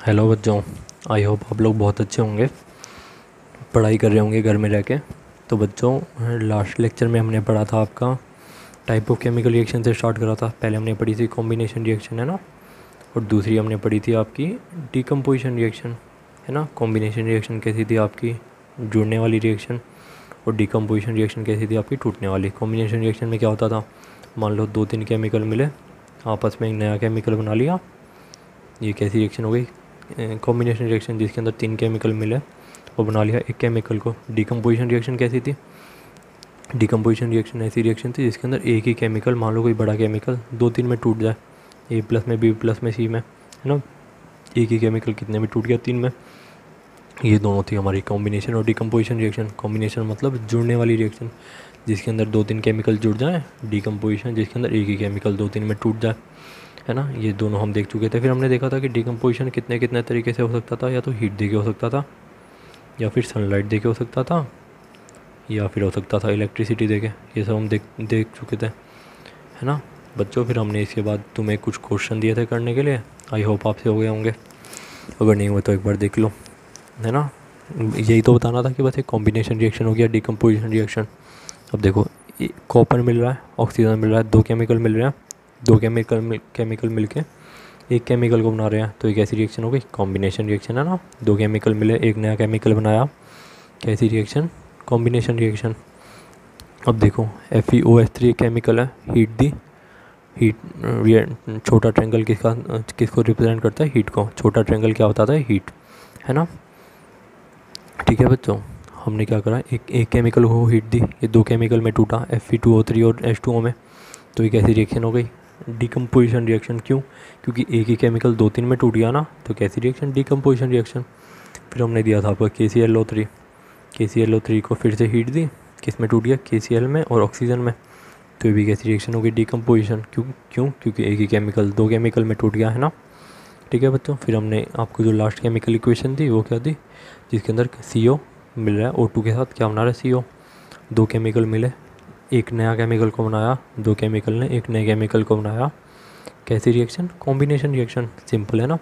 Hello बच्चों। I hope आप लोग बहुत अच्छे होंगे, पढ़ाई कर रहे होंगे घर में रह के। तो बच्चों, लास्ट लेक्चर में हमने पढ़ा था आपका टाइप ऑफ केमिकल रिएक्शन से स्टार्ट करा था। पहले हमने पढ़ी थी कॉम्बिनेशन रिएक्शन, है ना, और दूसरी हमने पढ़ी थी आपकी डिकम्पोजिशन रिएक्शन, है ना। कॉम्बिनेशन रिएक्शन कैसी थी आपकी, जुड़ने वाली रिएक्शन, और डिकम्पोजिशन रिएक्शन कैसी थी आपकी, टूटने वाली। कॉम्बिनेशन रिएक्शन में क्या होता था, मान लो दो तीन केमिकल मिले, आपस में एक नया केमिकल बना लिया, ये कैसी रिएक्शन हो गई, कॉम्बिनेशन रिएक्शन, जिसके अंदर तीन केमिकल मिले और बना लिया एक केमिकल को। डिकम्पोजिशन रिएक्शन कैसी थी, डिकम्पोजिशन रिएक्शन ऐसी रिएक्शन थी जिसके अंदर एक ही केमिकल, मान लो कोई बड़ा केमिकल दो तीन में टूट जाए, ए प्लस में, बी प्लस में, सी में, है ना। एक ही केमिकल कितने में टूट गया, तीन में। ये दोनों थी हमारी कॉम्बिनेशन और डिकम्पोजिशन रिएक्शन। कॉम्बिनेशन मतलब जुड़ने वाली रिएक्शन जिसके अंदर दो तीन केमिकल जुड़ जाए, डिकम्पोजिशन जिसके अंदर एक ही केमिकल दो तीन में टूट जाए, है ना। ये दोनों हम देख चुके थे। फिर हमने देखा था कि डिकम्पोजिशन कितने कितने तरीके से हो सकता था, या तो हीट दे के हो सकता था, या फिर सनलाइट दे के हो सकता था, या फिर हो सकता था इलेक्ट्रिसिटी दे के। ये सब हम देख चुके थे, है ना बच्चों। फिर हमने इसके बाद तुम्हें कुछ क्वेश्चन दिए थे करने के लिए, आई होप आपसे हो गए होंगे, अगर नहीं हुए तो एक बार देख लो, है ना। यही तो बताना था कि बस एक कॉम्बिनेशन रिएक्शन हो गया, डिकम्पोजिशन रिएक्शन। अब देखो, कॉपर मिल रहा है, ऑक्सीजन मिल रहा है, दो केमिकल मिल रहे हैं, दो केमिकल मिलके एक केमिकल को बना रहे हैं, तो एक ऐसी रिएक्शन हो गई कॉम्बिनेशन रिएक्शन, है ना। दो केमिकल मिले, एक नया केमिकल बनाया, कैसी रिएक्शन, कॉम्बिनेशन रिएक्शन। अब देखो, FeOH3 एक केमिकल है, हीट दी, हीट छोटा ट्रायंगल किसको रिप्रेजेंट करता है, हीट को। छोटा ट्रायंगल क्या बताता है, हीट, है ना। ठीक है बच्चों, हमने क्या करा, एक केमिकल को हीट दी, ये दो केमिकल में टूटा, Fe2O3 और H2O में, तो एक ऐसी रिएक्शन हो गई डिकम्पोजिशन रिएक्शन। क्यों, क्योंकि एक ही केमिकल दो तीन में टूट गया ना, तो कैसी रिएक्शन, डिकम्पोजिशन रिएक्शन। फिर हमने दिया था आपका KClO3, KClO3 को फिर से हीट दी, किस में टूट गया, KCl में और ऑक्सीजन में, तो ये भी कैसी रिएक्शन होगी, डिकम्पोजिशन। क्यों, क्योंकि एक ही केमिकल दो केमिकल में टूट गया, है ना। ठीक है बच्चों, फिर हमने आपको जो लास्ट केमिकल इक्वेशन थी वो क्या थी, जिसके अंदर CO मिल रहा है O2 के साथ, क्या बना रहा है, CO। दो केमिकल मिले, एक नया केमिकल को बनाया, दो केमिकल ने एक नए केमिकल को बनाया, कैसी रिएक्शन, कॉम्बिनेशन रिएक्शन। सिंपल है ना।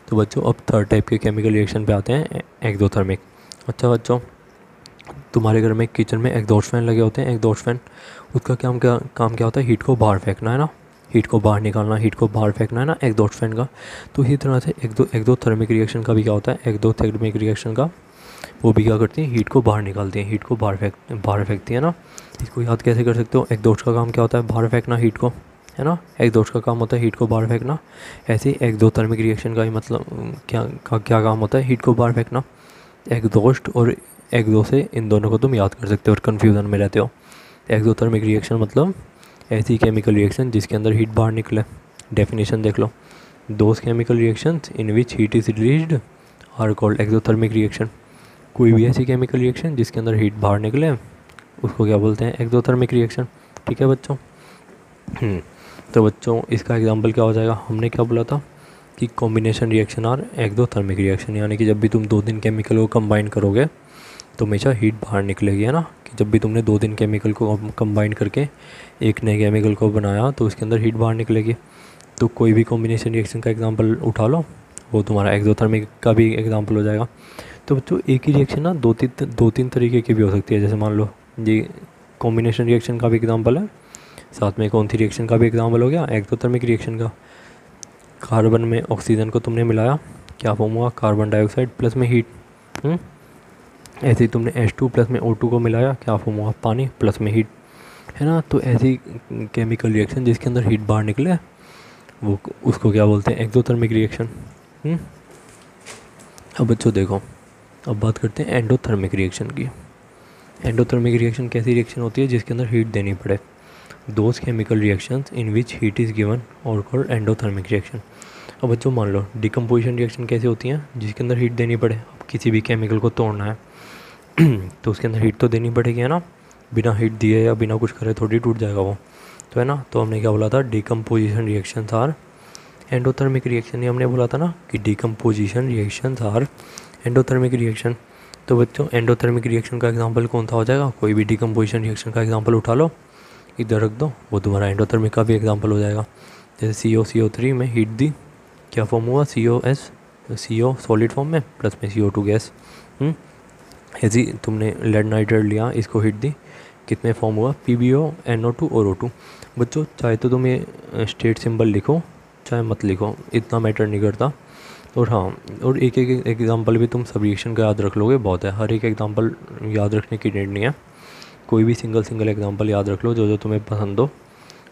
तो बच्चों अब थर्ड टाइप के केमिकल रिएक्शन पे आते हैं, एक्सोथर्मिक। अच्छा बच्चों, तुम्हारे घर में किचन में एग्जॉस्ट फैन लगे होते हैं, एग्जॉस्ट फैन, उसका काम क्या होता है, हीट को बाहर फेंकना, है ना। हीट को बाहर निकालना, हीट को बाहर फेंकना, है ना, एग्जॉस्ट फैन का। तो इसी तरह से एक्सोथर्मिक रिएक्शन का भी क्या होता है, एक्सोथर्मिक रिएक्शन का वो भी क्या करती है, हीट को बाहर निकालती है, हीट को बाहर फेंकती है ना। इसको याद कैसे कर सकते हो, एग्जॉस्ट का काम क्या होता है, बाहर फेंकना हीट को, है ना। एग्जॉस्ट का काम होता है हीट को बाहर फेंकना। ऐसे ही एक्सोथर्मिक रिएक्शन का ही मतलब क्या काम होता है, हीट को बाहर फेंकना। एग्जॉस्ट और एग्जो से इन दोनों को तुम याद कर सकते हो और कन्फ्यूज़न में रहते हो। एक्सोथर्मिक रिएक्शन मतलब ऐसी केमिकल रिएक्शन जिसके अंदर हीट बाहर निकले। डेफिनेशन देख लो, those chemical reactions in which heat is released are called exothermic reaction. कोई भी ऐसी केमिकल रिएक्शन जिसके अंदर हीट बाहर निकले उसको क्या बोलते हैं, एक्सोथर्मिक रिएक्शन। ठीक है बच्चों। तो बच्चों इसका एग्जांपल क्या हो जाएगा, हमने क्या बोला था कि कॉम्बिनेशन रिएक्शन और एक्सोथर्मिक रिएक्शन, यानी कि जब भी तुम दो तीन केमिकल को कंबाइन करोगे तो हमेशा हीट बाहर निकलेगी, है ना। कि जब भी तुमने दो तीन केमिकल को कंबाइन करके एक नए केमिकल को बनाया तो उसके अंदर हीट बाहर निकलेगी। तो कोई भी कॉम्बिनेशन रिएक्शन का एग्जांपल उठा लो, वो तुम्हारा एक्सोथर्मिक का भी एग्जांपल हो जाएगा। तो बच्चों एक ही रिएक्शन ना दो तीन तरीके की भी हो सकती है। जैसे मान लो ये कॉम्बिनेशन रिएक्शन का भी एग्जांपल है, साथ में कौन सी रिएक्शन का भी एग्जांपल हो गया, एक्सोथर्मिक रिएक्शन का। कार्बन में ऑक्सीजन को तुमने मिलाया, क्या फॉर्म हुआ, कार्बन डाइऑक्साइड प्लस में हीट। ऐसे ही तुमने H2 प्लस में O2 को मिलाया, क्या फॉर्म हुआ, पानी प्लस में हीट, है ना। तो ऐसी केमिकल रिएक्शन जिसके अंदर हीट बाहर निकले वो उसको क्या बोलते हैं, एक्सोथर्मिक रिएक्शन। अब बच्चों देखो, अब बात करते हैं एंडोथर्मिक रिएक्शन की। एंडोथर्मिक रिएक्शन कैसी रिएक्शन होती है जिसके अंदर हीट देनी पड़े। Those chemical reactions in which heat is given और कॉल्ड एंडोथर्मिक रिएक्शन। अब बच्चों मान लो डिकम्पोजिशन रिएक्शन कैसी होती हैं, जिसके अंदर हीट देनी पड़े। अब किसी भी केमिकल को तोड़ना है तो उसके अंदर हीट तो देनी पड़ेगी, है ना। बिना हीट दिए या बिना कुछ करे थोड़ी टूट जाएगा वो, तो है ना। तो हमने क्या बोला था, decomposition reactions are endothermic reaction. ये हमने बोला था ना कि decomposition reactions are endothermic reaction. तो बच्चों एंडोथर्मिक रिएक्शन का एग्जांपल कौन सा हो जाएगा, कोई भी डिकम्पोजिशन रिएक्शन का एग्जांपल उठा लो, इधर रख दो, वो तुम्हारा एंडोथर्मिक का भी एग्जांपल हो जाएगा। जैसे CO3 में हीट दी, क्या फॉर्म हुआ, COS CO सॉलिड फॉर्म में प्लस में CO2 गैस। ऐसे ही तुमने लेड नाइट्रेट लिया, इसको हीट दी, कितने फॉर्म हुआ PbO NO2 और O2। बच्चों चाहे तो तुम ये स्टेट सिंबल लिखो चाहे मत लिखो, इतना मैटर नहीं करता। और हाँ, और एक एक एग्जांपल भी तुम सब रिएक्शन का याद रख लोगे बहुत है, हर एक एग्जांपल याद रखने की नीड नहीं है, कोई भी सिंगल एग्जांपल याद रख लो जो जो तुम्हें पसंद हो,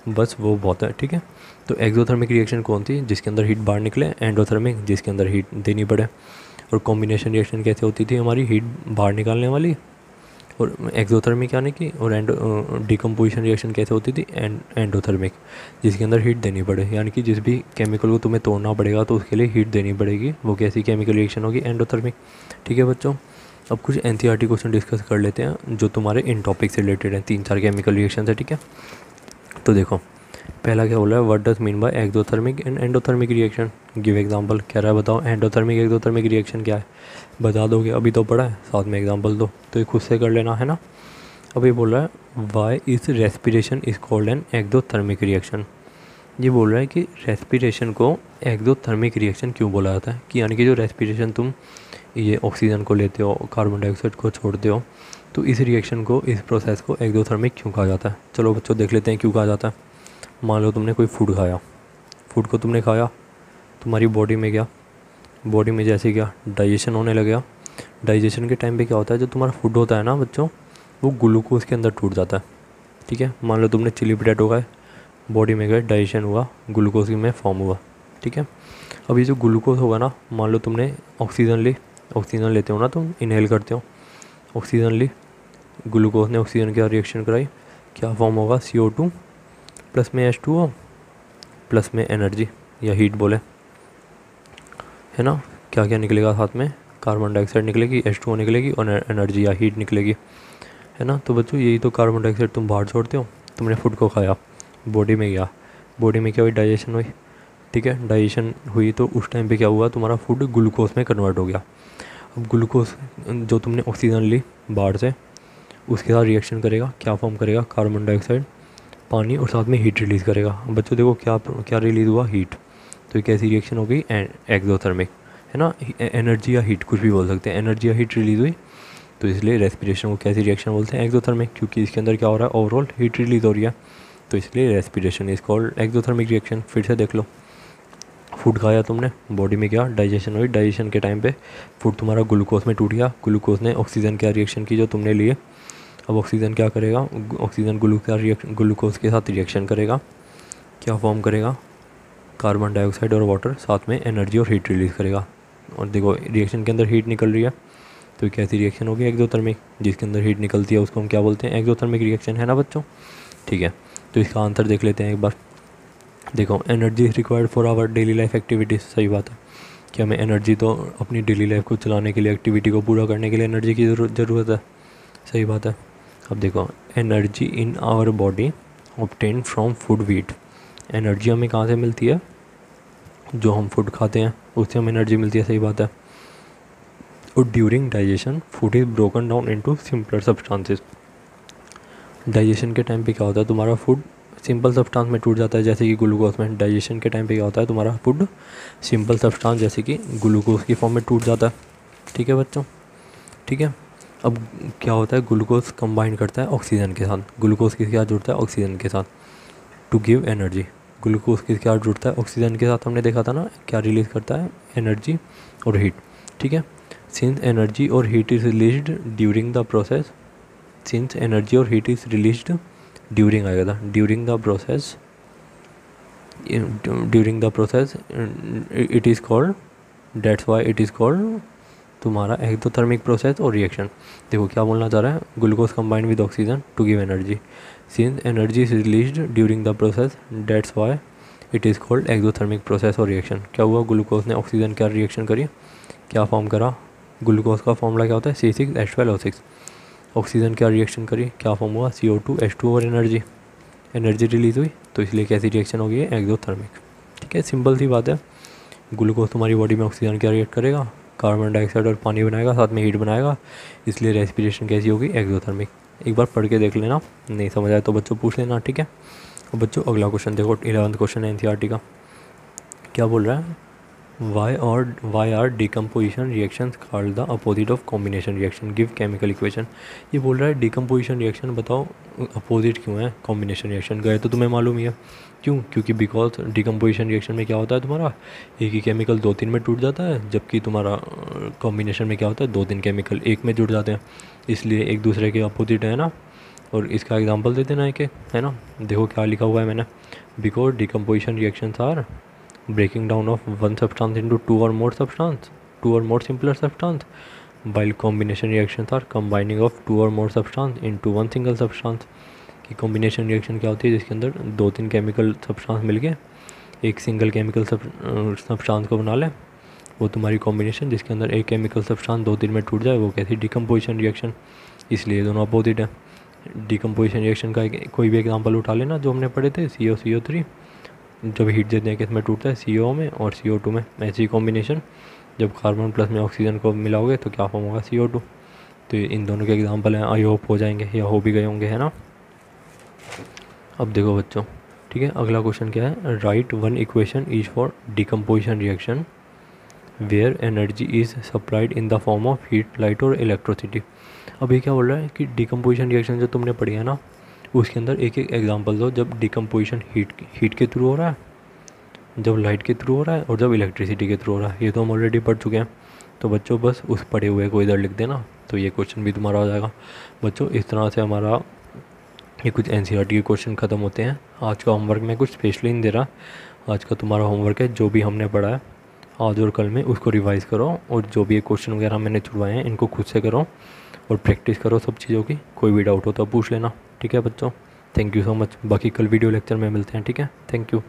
बस वो बहुत है, ठीक है। तो एक्सोथर्मिक रिएक्शन कौन थी, जिसके अंदर हीट बाहर निकले, एंडोथर्मिक जिसके अंदर हीट देनी पड़े। और कॉम्बिनेशन रिएक्शन कैसे होती थी हमारी, हीट बाहर निकालने वाली और एक्सोथर्मिक यानी कि, और डिकम्पोजिशन रिएक्शन कैसे होती थी, एंडोथर्मिक जिसके अंदर हीट देनी पड़े, यानी कि जिस भी केमिकल को तुम्हें तोड़ना पड़ेगा तो उसके लिए हीट देनी पड़ेगी, वो कैसी केमिकल रिएक्शन होगी, एंडोथर्मिक। ठीक है बच्चों, अब कुछ NCERT क्वेश्चन डिस्कस कर लेते हैं जो तुम्हारे इन टॉपिक से रिलेटेड हैं, 3-4 केमिकल रिएक्शन है, ठीक है। तो देखो पहला क्या बोला है, what does mean by exothermic and endothermic reaction, give example. कह रहा है बताओ एंडोथर्मिक एक्सोथर्मिक रिएक्शन क्या है, बता दोगे, अभी तो पढ़ा है, साथ में एग्जांपल दो, तो ये खुद से कर लेना है ना। अभी बोल रहा है why is respiration is called an exothermic reaction. ये बोल रहा है कि रेस्पिरेशन को एक्सोथर्मिक रिएक्शन क्यों बोला जाता है, कि यानी कि जो रेस्पिरेशन तुम ये ऑक्सीजन को लेते हो, कार्बन डाइऑक्साइड को छोड़ते हो, तो इस रिएक्शन को, इस प्रोसेस को एक्सोथर्मिक क्यों कहा जाता है। चलो बच्चों देख लेते हैं क्यों कहा जाता है। मान लो तुमने कोई फूड खाया, फूड को तुमने खाया, तुम्हारी बॉडी में गया, बॉडी में जैसे क्या डाइजेशन होने लग गया। डाइजेशन के टाइम पे क्या होता है, जो तुम्हारा फूड होता है ना बच्चों, वो ग्लूकोज के अंदर टूट जाता है, ठीक है। मान लो तुमने चिली पोटैटो खाए, बॉडी में गए, डाइजेशन हुआ, ग्लूकोज में फॉर्म हुआ, ठीक है। अब ये जो ग्लूकोज होगा ना, मान लो तुमने ऑक्सीजन ली, ऑक्सीजन लेते हो ना तुम, इनहेल करते हो, ऑक्सीजन ली, ग्लूकोज ने ऑक्सीजन का रिएक्शन कराई, क्या फॉर्म होगा, CO2 प्लस में H2O प्लस में एनर्जी या हीट बोले, है ना। क्या क्या निकलेगा साथ में, कार्बन डाइऑक्साइड निकलेगी, H2O निकलेगी और एनर्जी या हीट निकलेगी, है ना। तो बच्चों यही तो कार्बन डाइऑक्साइड तुम बाहर छोड़ते हो, तुमने फूड को खाया, बॉडी में गया, बॉडी में क्या हुई, डाइजेशन हुई, ठीक है। डाइजेशन हुई तो उस टाइम पे क्या हुआ, तुम्हारा फूड ग्लूकोज में कन्वर्ट हो गया। अब ग्लूकोज जो तुमने ऑक्सीजन ली बाहर से, उसके साथ रिएक्शन करेगा, क्या फॉर्म करेगा, कार्बन डाइऑक्साइड, पानी और साथ में हीट रिलीज़ करेगा। बच्चों देखो क्या क्या रिलीज़ हुआ, हीट। तो ये कैसी रिएक्शन हो गई, एक्सोथर्मिक, है ना। एनर्जी या हीट कुछ भी बोल सकते हैं, एनर्जी या हीट रिलीज़ हुई, तो इसलिए रेस्पिरेशन को कैसी रिएक्शन बोलते हैं, एक्सोथर्मिक, क्योंकि इसके अंदर क्या हो रहा है, ओवरऑल हीट रिलीज़ हो रही है, तो इसलिए respiration is called exothermic reaction. फिर से देख लो, फूड खाया तुमने, बॉडी में गया, डाइजेशन हुई, डाइजेशन के टाइम पे फूड तुम्हारा ग्लूकोज में टूट गया, ग्लूकोज ने ऑक्सीजन क्या रिएक्शन की जो तुमने लिए, अब ऑक्सीजन क्या करेगा, ऑक्सीजन ग्लूकोज के साथ रिएक्शन करेगा, क्या फॉर्म करेगा, कार्बन डाइऑक्साइड और वाटर, साथ में एनर्जी और हीट रिलीज़ करेगा। और देखो रिएक्शन के अंदर हीट निकल रही है, तो कैसी रिएक्शन होगी, एक्सोथर्मिक, जिसके अंदर हीट निकलती है उसको हम क्या बोलते हैं, एक्सोथर्मिक रिएक्शन, है ना बच्चों। ठीक है, तो इसका आंसर देख लेते हैं एक बार। देखो energy is required for our daily life activities, सही बात है कि हमें एनर्जी तो अपनी डेली लाइफ को चलाने के लिए, एक्टिविटी को पूरा करने के लिए एनर्जी की ज़रूरत है, सही बात है। अब देखो energy in our body obtain from food wheat, energy हमें कहाँ से मिलती है, जो हम फूड खाते हैं उससे हमें एनर्जी मिलती है, सही बात है। और during digestion food is broken down into simpler substances, digestion के टाइम पे क्या होता है, तुम्हारा फूड सिंपल सब्सटेंस में टूट जाता है, जैसे कि ग्लूकोज में। डाइजेशन के टाइम पे क्या होता है, तुम्हारा फूड सिंपल सब्सटेंस जैसे कि ग्लूकोज की फॉर्म में टूट जाता है, ठीक है बच्चों, ठीक है। अब क्या होता है, ग्लूकोज कंबाइन करता है ऑक्सीजन के साथ, ग्लूकोज किसके साथ जुड़ता है, ऑक्सीजन के साथ, टू गिव एनर्जी। ग्लूकोज किसके साथ जुड़ता है, ऑक्सीजन के साथ, हमने देखा था ना, क्या रिलीज़ करता है, एनर्जी और हीट, ठीक है। सिंस एनर्जी और heat is released during the process, since energy और हीट इज़ रिलीज्ड ड्यूरिंग आएगा था, during the process, during the process it is called, that's why it is called तुम्हारा एक्सोथर्मिक प्रोसेस और reaction. देखो क्या बोलना चाह रहा है, glucose combined with oxygen to give energy, since energy is released during the process that's why it is called exothermic process और reaction. क्या हुआ, ग्लूकोज ने ऑक्सीजन क्या रिएक्शन करी, क्या फॉर्म करा, ग्लूकोज का फॉर्मूला क्या होता है, C6H12O6, ऑक्सीजन क्या रिएक्शन करी, क्या फॉर्म हुआ, CO2 H2 और एनर्जी, एनर्जी रिलीज हुई, तो इसलिए कैसी रिएक्शन होगी, एक्सोथर्मिक, ठीक है। सिंपल सी बात है, ग्लूकोज तुम्हारी बॉडी में ऑक्सीजन क्या रिएक्ट करेगा, कार्बन डाइऑक्साइड और पानी बनाएगा, साथ में हीट बनाएगा, इसलिए रेस्पिरेशन कैसी होगी, एक्सोथर्मिक। एक बार पढ़ के देख लेना, नहीं समझ आए तो बच्चों पूछ लेना, ठीक है। और बच्चों अगला क्वेश्चन देखो, 11th क्वेश्चन है NCERT का, क्या बोल रहा है, why are decomposition reactions called the opposite of combination reaction, give chemical equation. ये बोल रहा है डिकम्पोजिशन रिएक्शन बताओ अपोजिट क्यों है कॉम्बिनेशन रिएक्शन का, है तो तुम्हें मालूम ही है क्यों, क्योंकि बिकॉज डिकम्पोजिशन रिएक्शन में क्या होता है तुम्हारा एक ही केमिकल दो तीन में टूट जाता है, जबकि तुम्हारा कॉम्बिनेशन में क्या होता है दो तीन केमिकल एक में जुड़ जाते हैं, इसलिए एक दूसरे के अपोजिट है ना। और इसका एग्जांपल दे देना है ना, देखो क्या लिखा हुआ है मैंने, because decomposition reactions are breaking down of one substance into two or more simpler substance, while combination reactions are combining of two or more substance into one single substance। कि combination reaction क्या होती है जिसके अंदर दो तीन chemical substance मिलके एक सिंगल केमिकल सब्सटेंस को बना ले, वो तुम्हारी कॉम्बिनेशन जिसके अंदर एक केमिकल सब्सटेंस दो तीन में टूट जाए वो कैसी डिकम्पोजिशन रिएक्शन, इसलिए दोनों अपोजिट है। डिकम्पोजिशन रिएक्शन का कोई भी एग्जांपल उठा लेना जो हमने पढ़े थे, CO3 जब हीट देते हैं किस में टूटता है CO में और CO2 में, ऐसी कॉम्बिनेशन जब कार्बन प्लस में ऑक्सीजन को मिलाओगे तो क्या फॉर्म होगा CO2। तो इन दोनों के एग्जांपल हैं, आई होप हो जाएंगे या हो भी गए होंगे, है ना। अब देखो बच्चों, ठीक है, अगला क्वेश्चन क्या है, write one equation is for decomposition reaction where energy is supplied in the form of heat, light और इलेक्ट्रिसिटी। अब ये क्या बोल रहा है कि डिकम्पोजिशन रिएक्शन जो तुमने पढ़ी है ना उसके अंदर एक एक एग्जांपल दो जब डिकम्पोजिशन हीट के थ्रू हो रहा है, जब लाइट के थ्रू हो रहा है और जब इलेक्ट्रिसिटी के थ्रू हो रहा है, ये तो हम ऑलरेडी पढ़ चुके हैं। तो बच्चों बस उस पढ़े हुए को इधर लिख देना तो ये क्वेश्चन भी तुम्हारा हो जाएगा। बच्चों इस तरह से हमारा ये कुछ NCERT के क्वेश्चन ख़त्म होते हैं। आज का होमवर्क मैं कुछ स्पेशली नहीं दे रहा, आज का तुम्हारा होमवर्क है जो भी हमने पढ़ा है आज और कल में उसको रिवाइज़ करो, और जो भी क्वेश्चन वगैरह मैंने छुड़वाए हैं इनको खुद से करो और प्रैक्टिस करो सब चीज़ों की। कोई भी डाउट हो तो पूछ लेना, ठीक है बच्चों। थैंक यू सो मच, बाकी कल वीडियो लेक्चर में मिलते हैं, ठीक है, थैंक यू।